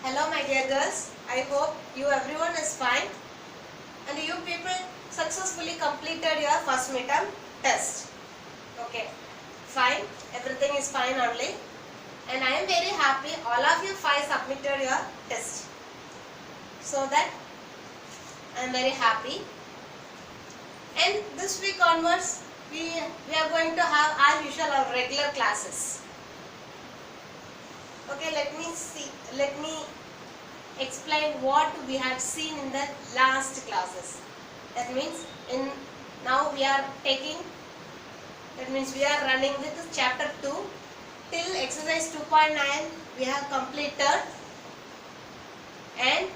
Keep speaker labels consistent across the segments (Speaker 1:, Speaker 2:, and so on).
Speaker 1: Hello my dear girls, I hope you everyone is fine and you people successfully completed your first midterm test. Okay, fine, everything is fine only and I am very happy all of you five submitted your test. So that I am very happy, and this week onwards we are going to have as usual our regular classes. Okay, let me explain what we have seen in the last classes. That means now we are taking, that means we are running with chapter 2 till exercise 2.9 we have completed, and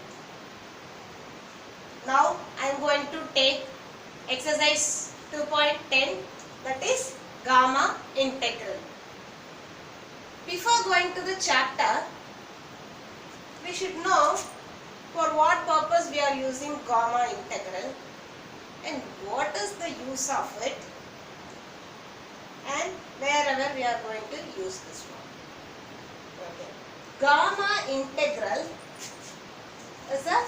Speaker 1: now I am going to take exercise 2.10, that is gamma integral. Before going to the chapter, we should know for what purpose we are using gamma integral and what is the use of it, and wherever we are going to use this one. Okay. Gamma integral is an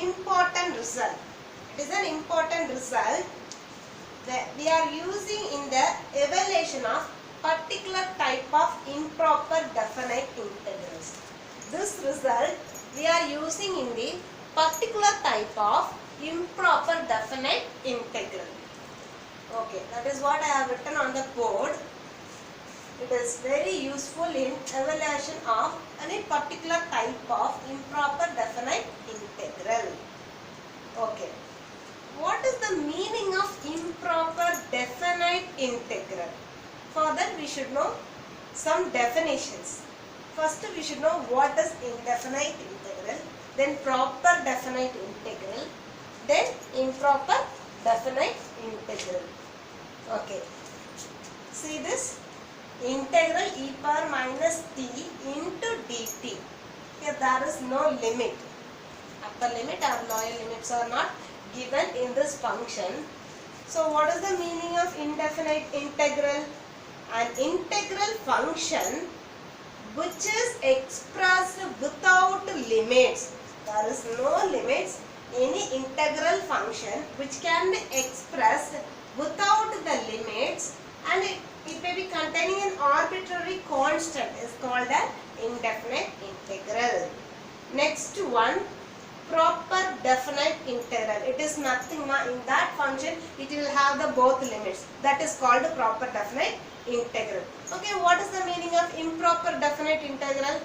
Speaker 1: important result. It is an important result that we are using in the evaluation of particular type of improper definite integrals. This result we are using in the particular type of improper definite integral. Okay, that is what I have written on the board. It is very useful in evaluation of any particular type of improper definite integral. Okay, what is the meaning of improper definite integral? For that we should know some definitions. First we should know what is indefinite integral, then proper definite integral, then improper definite integral. Okay. See this? Integral e power minus t into dt. Here there is no limit. Upper limit or lower limits are not given in this function. So what is the meaning of indefinite integral? An integral function which is expressed without limits. There is no limits. Any integral function which can be expressed without the limits, and it may be containing an arbitrary constant, is called an indefinite integral. Next one, proper definite integral. It is nothing, in that function it will have the both limits. That is called proper definite integral. Okay, what is the meaning of improper definite integral?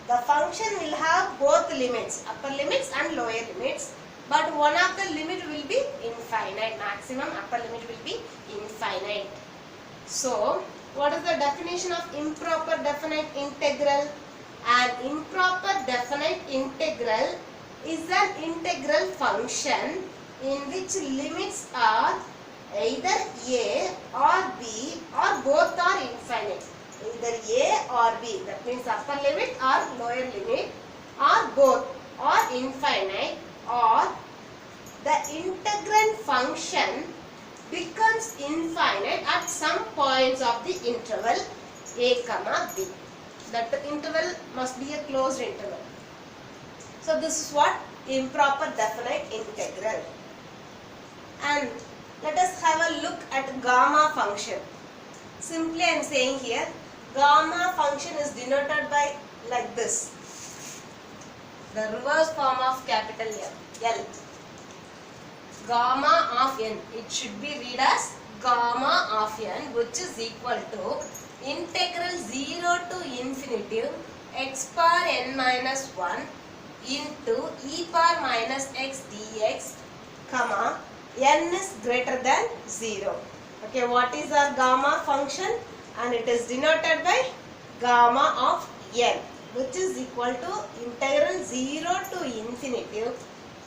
Speaker 1: The function will have both limits, upper limits and lower limits, but one of the limit will be infinite. Maximum upper limit will be infinite. So, what is the definition of improper definite integral? An improper definite integral is an integral function in which limits are either a or b or both are infinite. Either a or b, that means upper limit or lower limit, or both are infinite, or the integrand function becomes infinite at some points of the interval a comma b. That interval must be a closed interval. So this is what improper definite integral. And let us have a look at gamma function. Simply I am saying here, gamma function is denoted by like this. The reverse form of capital L. Gamma of n. It should be read as gamma of n, which is equal to integral 0 to infinity x power n minus 1 into e power minus x dx, comma, n is greater than 0. Okay, what is our gamma function? And it is denoted by gamma of n, which is equal to integral 0 to infinity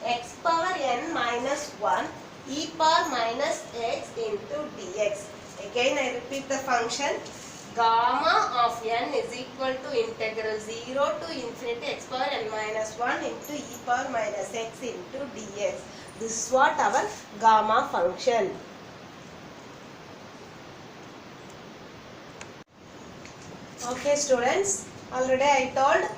Speaker 1: x power n minus 1 e power minus x into dx. Again I repeat the function. Gamma of n is equal to integral 0 to infinity x power n minus 1 into e power minus x into dx. This is what our gamma function. Okay students, already I told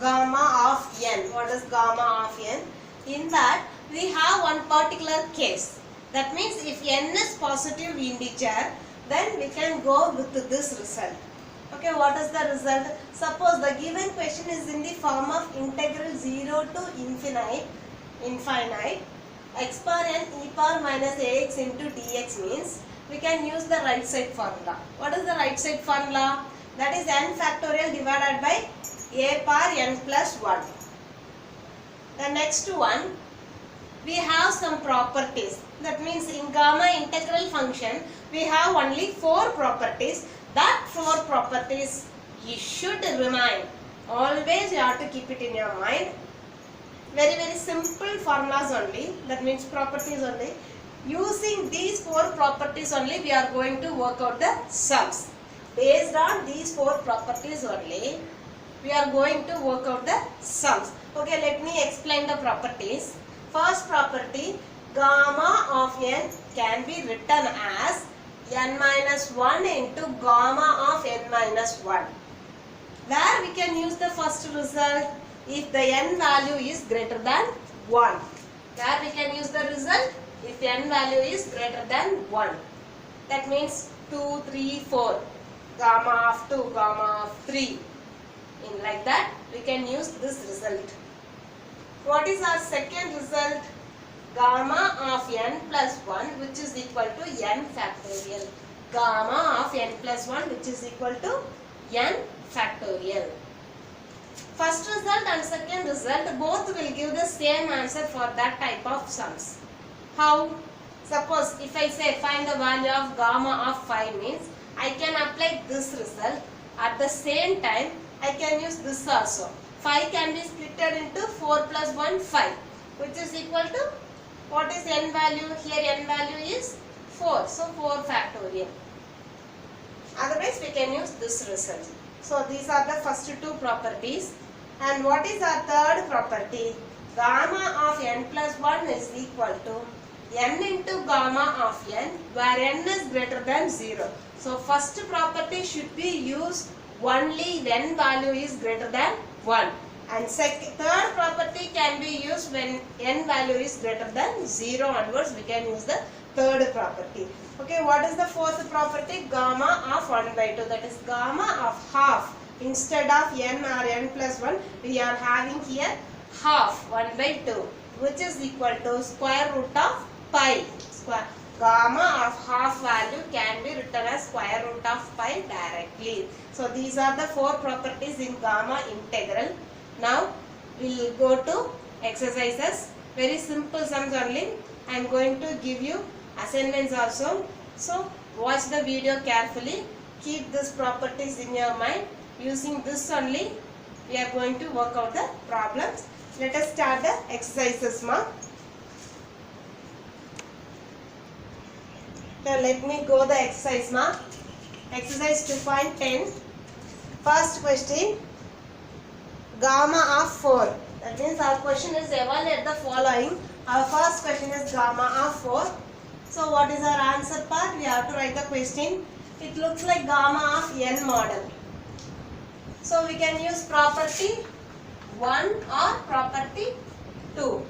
Speaker 1: gamma of n. What is gamma of n? In that we have one particular case. That means if n is positive integer, then we can go with this result. Okay, what is the result? Suppose the given question is in the form of integral 0 to infinite x power n e power minus ax into dx means we can use the right side formula. What is the right side formula? That is n factorial divided by a power n plus 1. The next one, we have some properties. That means in gamma integral function, we have only 4 properties. That 4 properties you should remind. Always you have to keep it in your mind. Very simple formulas only. That means properties only. Using these 4 properties only, we are going to work out the sums. Based on these 4 properties only, we are going to work out the sums. Okay, let me explain the properties. First property, gamma of n can be written as n minus 1 into gamma of n minus 1. Where we can use the first result if the n value is greater than 1. Where we can use the result if n value is greater than 1. That means 2, 3, 4. Gamma of 2, gamma of 3. In like that, we can use this result. What is our second result? Gamma of n plus 1 which is equal to n factorial. Gamma of n plus 1 which is equal to n factorial. First result and second result both will give the same answer for that type of sums. How? Suppose if I say find the value of gamma of 5 means I can apply this result. At the same time I can use this also. 5 can be splitted into 4 plus 1, 5 which is equal to, what is n value? Here n value is 4. So 4 factorial. Otherwise we can use this result. So these are the first 2 properties. And what is our third property? Gamma of n plus 1 is equal to n into gamma of n where n is greater than 0. So first property should be used only when value is greater than 1. And third property can be used when n value is greater than 0 onwards. We can use the third property. Okay, what is the fourth property? Gamma of 1 by 2. That is gamma of half. Instead of n or n plus 1, we are having here half 1 by 2 which is equal to square root of pi. Gamma of half value can be written as square root of pi directly. So these are the 4 properties in gamma integral. Now we will go to exercises. Very simple sums only. I am going to give you assignments also. So watch the video carefully. Keep these properties in your mind. Using this only we are going to work out the problems. Let us start the exercises now. Now let me go the exercise now. Exercise 2.10. First question, gamma of 4. That means our question is evaluate the following. Our first question is gamma of 4. So what is our answer part? We have to write the question. It looks like gamma of n model. So we can use property 1 or property 2.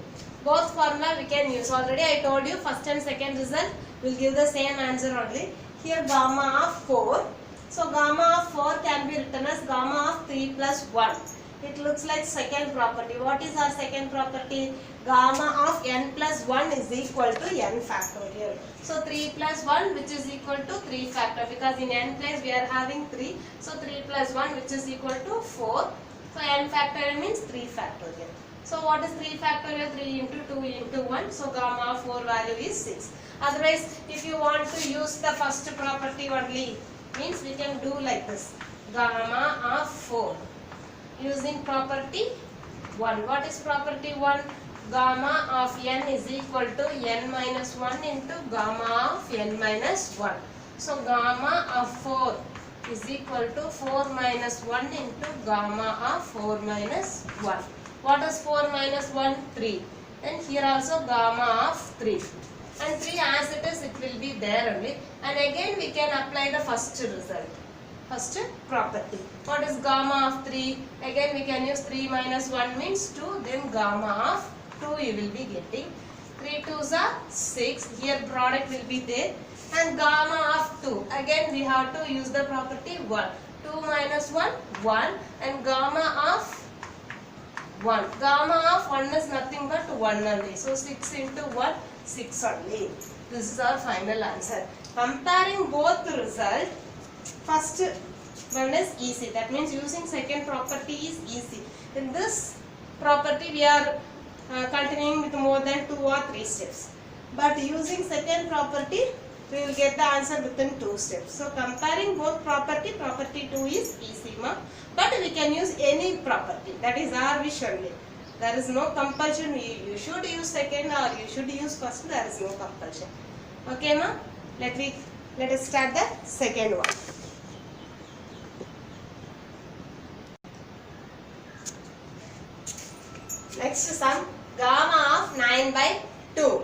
Speaker 1: Both formula we can use. Already I told you first and second result will give the same answer only. Here gamma of 4. So gamma of 4 can be written as gamma of 3 plus 1. It looks like second property. What is our second property? Gamma of n plus 1 is equal to n factorial. So 3 plus 1 which is equal to 3 factorial, because in n place we are having 3. So 3 plus 1 which is equal to 4. So n factorial means 3 factorial. So what is 3 factorial? 3 into 2 into 1. So gamma of 4 value is 6. Otherwise if you want to use the first property only, means we can do like this. Gamma of 4 using property 1. What is property 1? Gamma of n is equal to n minus 1 into gamma of n minus 1. So gamma of 4 is equal to 4 minus 1 into gamma of 4 minus 1. What is 4 minus 1? 3. And here also gamma of 3. And 3 as it is, it will be there only. And again we can apply the first result. first property. What is gamma of 3? Again we can use 3 minus 1 means 2. Then gamma of 2 you will be getting. 3 2s are 6. Here product will be there. And gamma of 2. Again we have to use the property 1. 2 minus 1, 1. And gamma of 1. Gamma of 1 is nothing but 1 only. So 6 into 1, 6 only. This is our final answer. Comparing both the result, first one is easy. That means using second property is easy. In this property we are continuing with more than 2 or 3 steps. But using second property, we will get the answer within 2 steps. So comparing both property, property 2 is easy, ma. But we can use any property. That is our wish only. There is no compulsion. You should use second or you should use first. There is no compulsion. Okay, ma. Let us start the second one. Next sum, gamma of 9 by 2.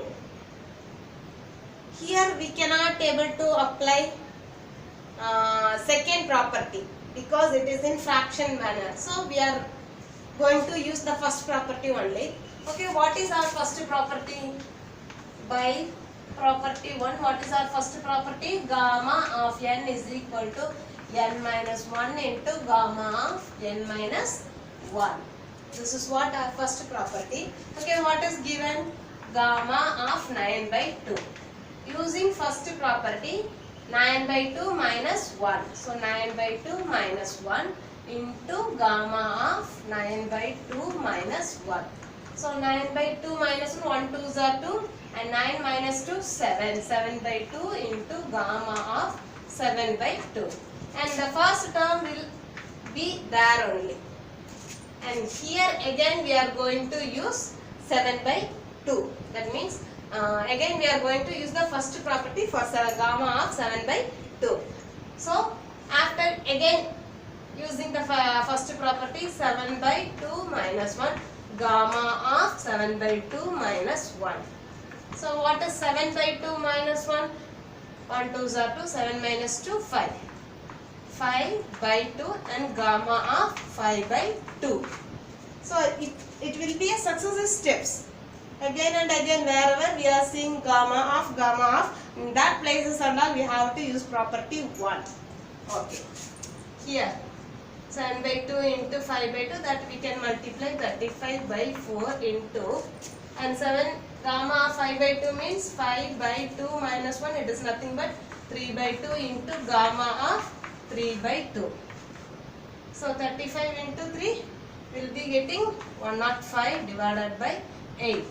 Speaker 1: Here we cannot able to apply second property because it is in fraction manner. So we are going to use the first property only. Okay, what is our first property? By property 1, what is our first property? Gamma of n is equal to n minus 1 into gamma of n minus 1. This is what our first property. Okay, what is given? Gamma of 9 by 2. Using first property, 9 by 2 minus 1. So 9 by 2 minus 1 into gamma of 9 by 2 minus 1. So 9 by 2 minus 1, 1 2s are 2 and 9 minus 2, 7. 7 by 2 into gamma of 7 by 2. And the first term will be there only. And here again we are going to use 7 by 2. That means again we are going to use the first property for gamma of 7 by 2. So after again using the first property 7 by 2 minus 1, gamma of 7 by 2 minus 1. So what is 7 by 2 minus 1? 1 2s are 2, 7 minus 2, 5. 5 by 2 and gamma of 5 by 2. So it will be a successive steps. Again and again wherever we are seeing gamma of, in that places and all we have to use property 1. Okay. Here 7 by 2 into 5 by 2, that we can multiply 35 by 4 into, and 7 gamma of 5 by 2 means 5 by 2 minus 1, it is nothing but 3 by 2 into gamma of 3 by 2. So 35 into 3 will be getting 105 divided by 8.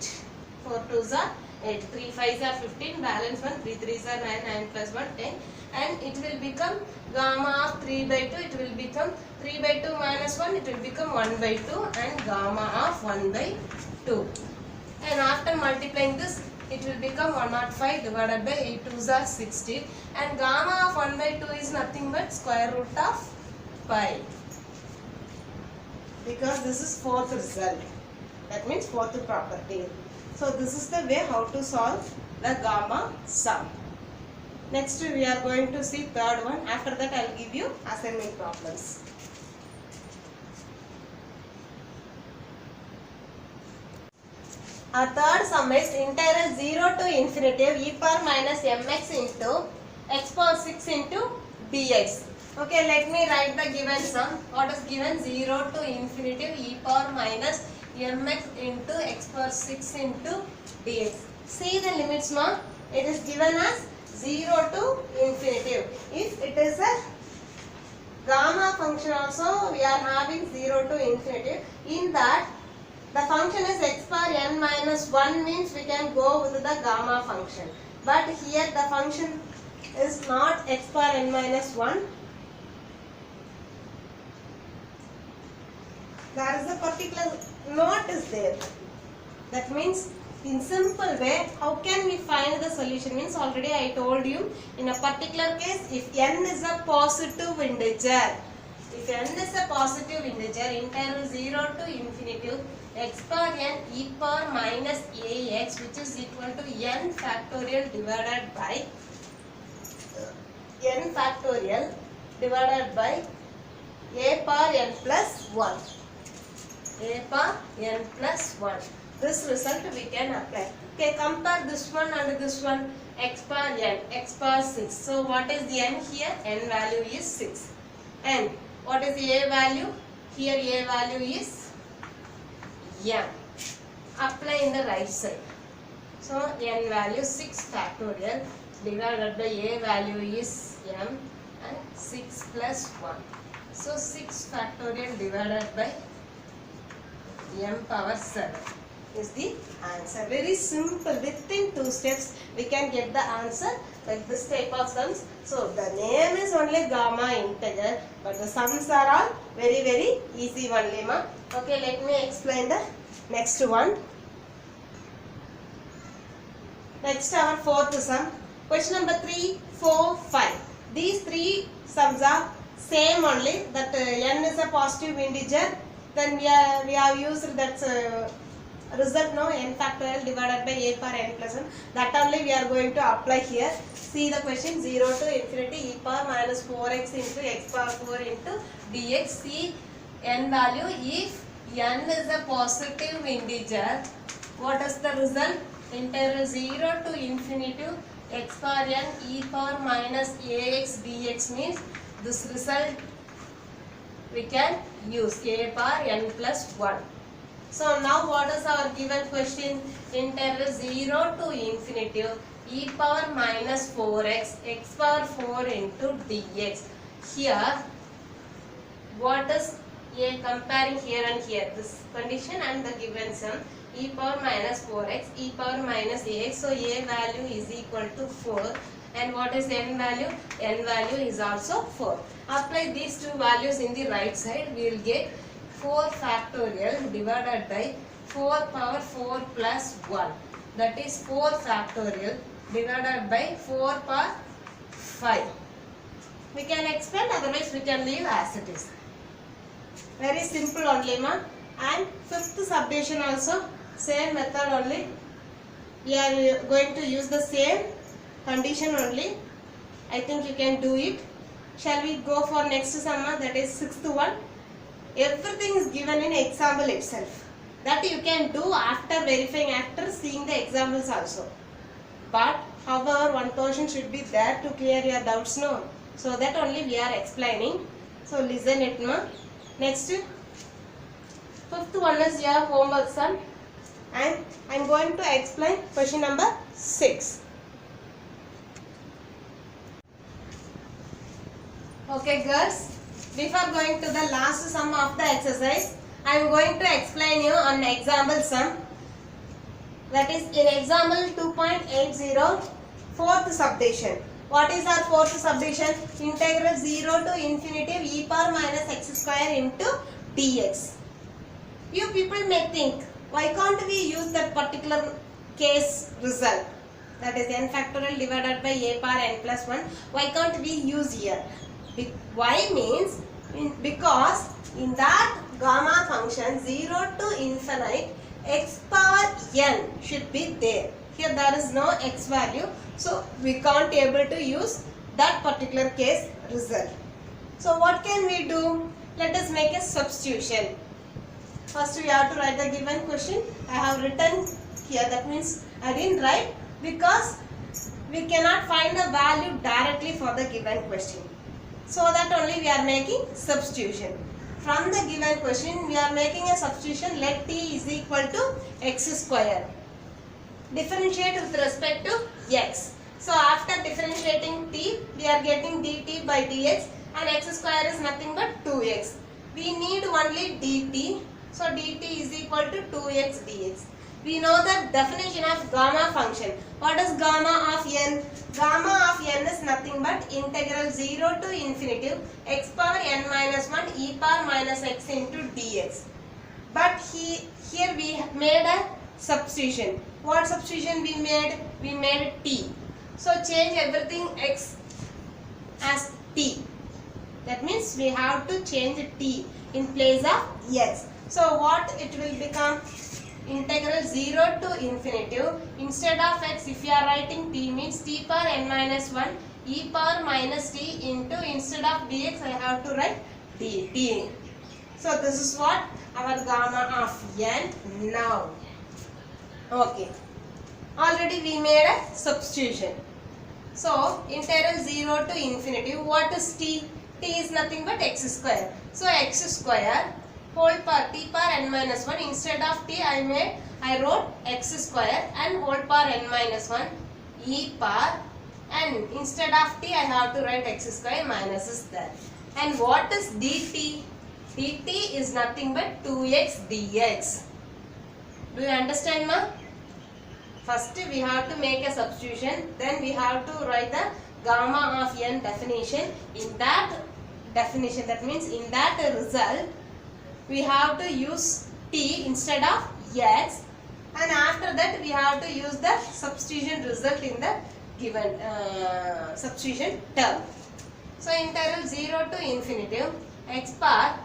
Speaker 1: 4 2s are 8, 3 5s are 15, balance 1, 3 3s are 9, 9 plus 1, 10. And it will become gamma of 3 by 2, it will become 3 by 2 minus 1, it will become 1 by 2 and gamma of 1 by 2. And after multiplying this, it will become 105 divided by 8 2s are 16. And gamma of 1 by 2 is nothing but square root of pi. Because this is fourth result. That means fourth property. So this is the way how to solve the gamma sum. Next we are going to see third one. After that I will give you assignment problems. Our third sum is integral 0 to infinity e power minus mx into x power 6 into dx. Okay, let me write the given sum. What is given? 0 to infinity e power minus mx into x power 6 into dx. See the limits, ma. It is given as 0 to infinity. If it is a gamma function also, we are having 0 to infinity. In that, the function is x power n minus 1 means we can go with the gamma function. But here the function is not x power n minus 1. There is a particular note is there. That means in simple way, how can we find the solution? Means already I told you, in a particular case, if n is a positive integer, if n is a positive integer, integral 0 to infinity x power n e power minus ax, which is equal to n factorial divided by n factorial divided by a power n plus 1. A power n plus 1. This result we can apply. Okay, compare this one and this one. X power n, x power 6. So what is the n here? N value is 6. And what is the a value? Here a value is m. Apply in the right side. So n value 6 factorial divided by a value is m and 6 plus 1. So 6 factorial divided by m power 7 is the answer. Very simple. Within 2 steps we can get the answer like this type of sums. So the name is only gamma integer, but the sums are all very easy only, ma. Okay, let me explain the next one. Next our fourth sum. Question number 3, 4, 5. These 3 sums are same only. That n is a positive integer. Then we have used that result, no, n factorial divided by a power n plus 1. That only we are going to apply here. See the question, 0 to infinity e power minus 4x into x power 4 into dx. See n value. If n is a positive integer, what is the result? Integral 0 to infinity x power n e power minus ax dx means this result we can use a power n plus 1. So now what is our given question? Integral 0 to infinity e power minus 4x x power 4 into dx. Here what is a, comparing here and here, this condition and the given sum, e power minus 4x e power minus ax. So a value is equal to 4. And what is n value? N value is also 4. Apply these two values in the right side. We will get 4 factorial divided by 4 power 4 plus 1. That is 4 factorial divided by 4 power 5. We can expand, otherwise we can leave as it is. Very simple only, ma. And fifth subdivision also same method only. We are going to use the same condition only. I think you can do it. Shall we go for next sum? That is sixth one. Everything is given in example itself. That you can do after verifying, after seeing the examples also. But however, one person should be there to clear your doubts, no? So that only we are explaining. So listen it, no? Next, fifth one is your homework sum. And I am going to explain question number 6. Okay girls, before going to the last sum of the exercise, I am going to explain you an example sum. That is in example 2.80, fourth subdivision. What is our fourth subdivision? Integral 0 to infinity e power minus x square into dx. You people may think, why can't we use that particular case result? That is n factorial divided by a power n plus 1. Why can't we use here? Why means, because in that gamma function 0 to infinite x power n should be there. Here there is no x value, so we can't able to use that particular case result. So what can we do? Let us make a substitution. First we have to write the given question. I have written here, that means I didn't write because we cannot find the value directly for the given question. So that only we are making substitution. From the given question we are making a substitution. Let t is equal to x square. Differentiate with respect to x. So after differentiating t, we are getting dt by dx, and x square is nothing but 2x. We need only dt. So dt is equal to 2x dx. We know the definition of gamma function. What is gamma of n? Gamma of n is nothing but integral 0 to infinity x power n minus 1 e power minus x into dx. But here we made a substitution. What substitution we made? We made t. So change everything x as t. That means we have to change t in place of x. So what it will become? Integral 0 to infinity. Instead of x, if you are writing t means t power n minus 1 e power minus t into, instead of dx I have to write dt. So this is what our gamma of n now. Okay. Already we made a substitution. So integral 0 to infinity. What is t? T is nothing but x square. So x square whole power t power n minus 1. Instead of t I wrote x square and whole power n minus 1 e power, and instead of t I have to write x square, minus is there. And what is dt? dt is nothing but 2x dx. Do you understand, ma? First we have to make a substitution, then we have to write the gamma of n definition. In that definition, that means in that result, we have to use t instead of x, and after that we have to use the substitution result in the given substitution term. So integral 0 to infinity x power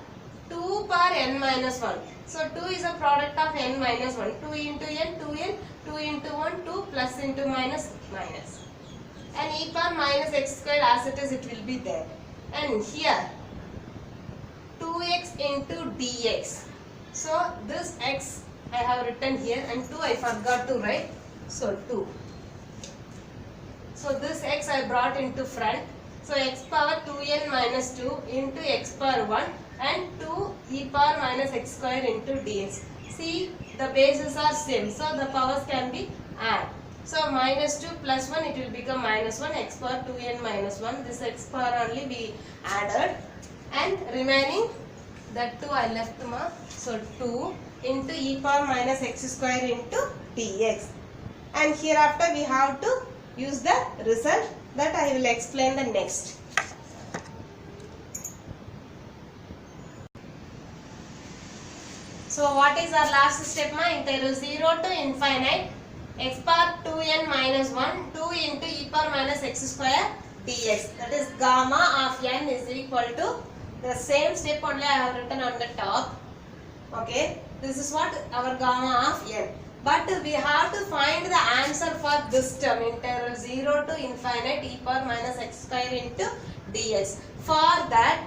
Speaker 1: 2 power n minus 1. So 2 is a product of n minus 1. 2 into n, 2n, 2 into 1, 2 plus into minus, minus. And e power minus x square, as it is, it will be there. And here 2x into dx. So this x I have written here, and 2 I forgot to write. So 2. So this x I brought into front. So x power 2n minus 2 into x power 1 and 2 e power minus x square into dx. See, the bases are same, so the powers can be added. So minus 2 plus 1, it will become minus 1, x power 2n minus 1. This x power only we added, and remaining that 2 I left, ma. So 2 into e power minus x square into dx. And hereafter we have to use the result that I will explain the next. So what is our last step, ma? Integral 0 to infinite x power 2n minus 1 2 into e power minus x square dx. That is gamma of n is equal to the same step only I have written on the top. Okay, this is what our gamma of n. But we have to find the answer for this term, integral 0 to infinite e power minus x square into dx. For that,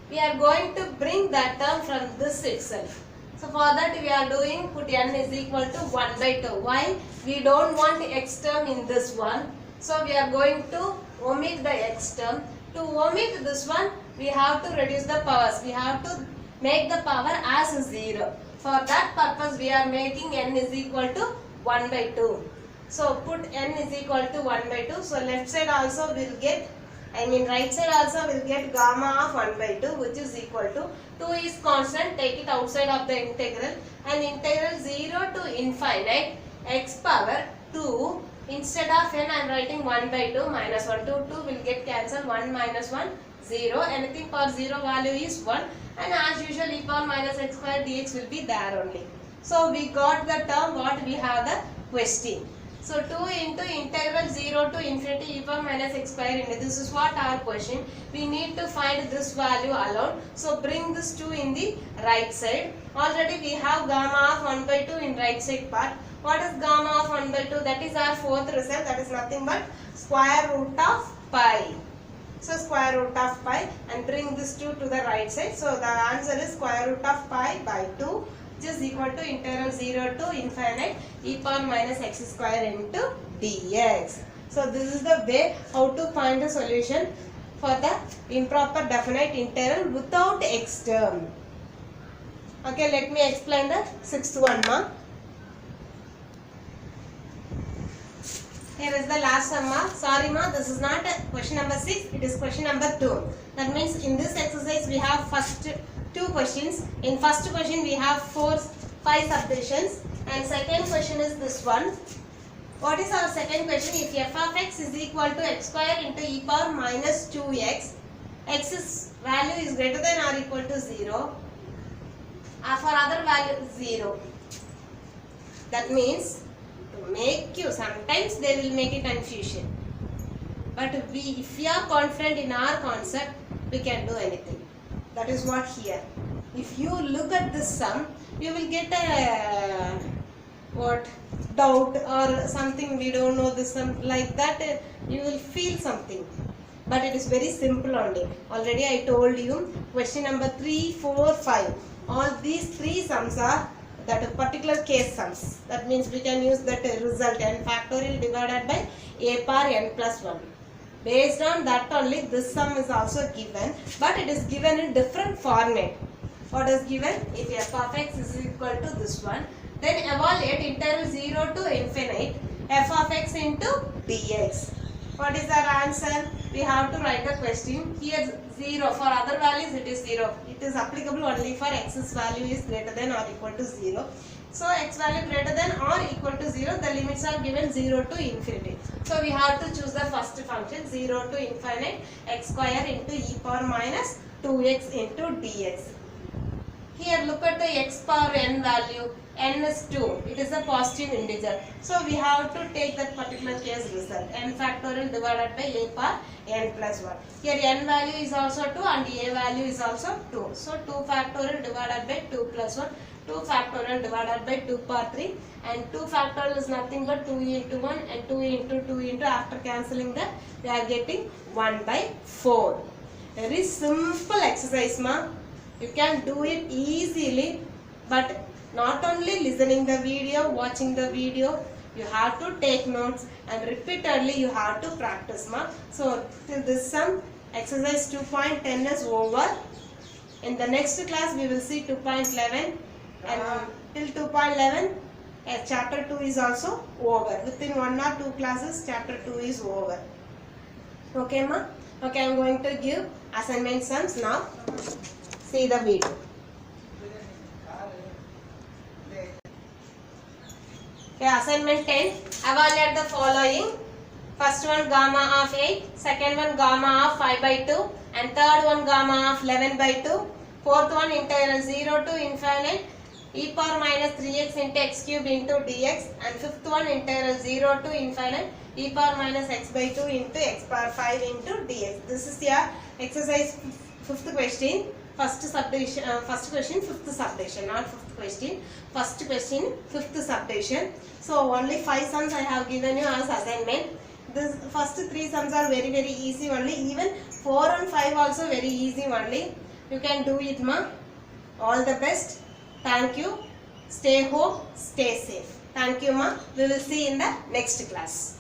Speaker 1: we are going to bring that term from this itself. So for that we are doing, put n is equal to 1 by 2. Why? We don't want x term in this one. So we are going to omit the x term. To omit this one, we have to reduce the powers. We have to make the power as 0. For that purpose, we are making n is equal to 1 by 2. So put n is equal to 1 by 2. So left side also will get, right side also will get gamma of 1 by 2, which is equal to 2 is constant, take it outside of the integral, and integral 0 to infinite x power 2, instead of n I am writing 1 by 2 minus 1, 2 will get cancelled, 1 minus 1 0, anything for 0 value is 1, and as usual e power minus x square dx will be there only. So we got the term what we have the question. So 2 into integral 0 to infinity e power minus x square into, this is what our question. We need to find this value alone. So bring this 2 in the right side. Already we have gamma of 1 by 2 in right side part. What is gamma of 1 by 2? That is our fourth result. That is nothing but square root of pi. So square root of pi, and bring this 2 to the right side. So the answer is square root of pi by 2, which is equal to integral 0 to infinite e power minus x square into dx. So this is the way how to find the solution for the improper definite integral without x term. Okay, let me explain the sixth one, ma. Here is the last one, ma. Sorry, ma, this is not question number 6, it is question number 2. That means in this exercise we have first 2 questions. In first question we have 5 subdivisions, and second question is this one. What is our second question? If f of x is equal to x square into e power minus 2x, x's value is greater than or equal to 0, for other value 0. That means to make you, sometimes they will make a confusion. But if we are confident in our concept, we can do anything. That is what here. If you look at this sum, you will get a doubt or something, we don't know this sum, like that you will feel something. But it is very simple only. Already I told you question number 3, 4, 5. All these 3 sums are that particular case sums. That means we can use that result n factorial divided by a power n plus 1. Based on that only this sum is also given, but it is given in different format. What is given? If f of x is equal to this one, then evaluate interval 0 to infinite f of x into dx. What is our answer? We have to write a question. Here 0. For other values it is 0. It is applicable only for x's value is greater than or equal to 0. So x value greater than or equal to 0, the limits are given 0 to infinity. So we have to choose the first function 0 to infinite x square into e power minus 2x into dx. Here look at the x power n value. N is 2. It is a positive integer. So we have to take that particular case result. N factorial divided by a power n plus 1. Here n value is also 2 and a value is also 2. So 2 factorial divided by 2 plus 1. 2 factorial divided by 2 power 3. And 2 factorial is nothing but 2 into 1 and 2 into 2 into, after cancelling that we are getting 1 by 4. Very simple exercise, ma. You can do it easily, but not only listening the video, watching the video, you have to take notes and repeatedly you have to practice, ma. So till this sum, exercise 2.10 is over. In the next class we will see 2.11, and till 2.11 chapter 2 is also over. Within 1 or 2 classes chapter 2 is over. Okay, ma? Okay, I am going to give assignment sums now. See the video. Okay, assignment 10. Evaluate the following. First one gamma of 8, second one gamma of 5 by 2, and third one gamma of 11 by 2. Fourth one integral 0 to infinite e power minus 3x into x cube into dx, and fifth one integral 0 to infinite e power minus x by 2 into x power 5 into dx. This is your exercise 5th question. First question, 5th subdivision, not 5th question. First question, 5th subdivision. So only 5 sums I have given you as assignment. This first 3 sums are very easy only. Even 4 and 5 also very easy only. You can do it, ma. All the best. Thank you. Stay home, stay safe. Thank you, ma. We will see in the next class.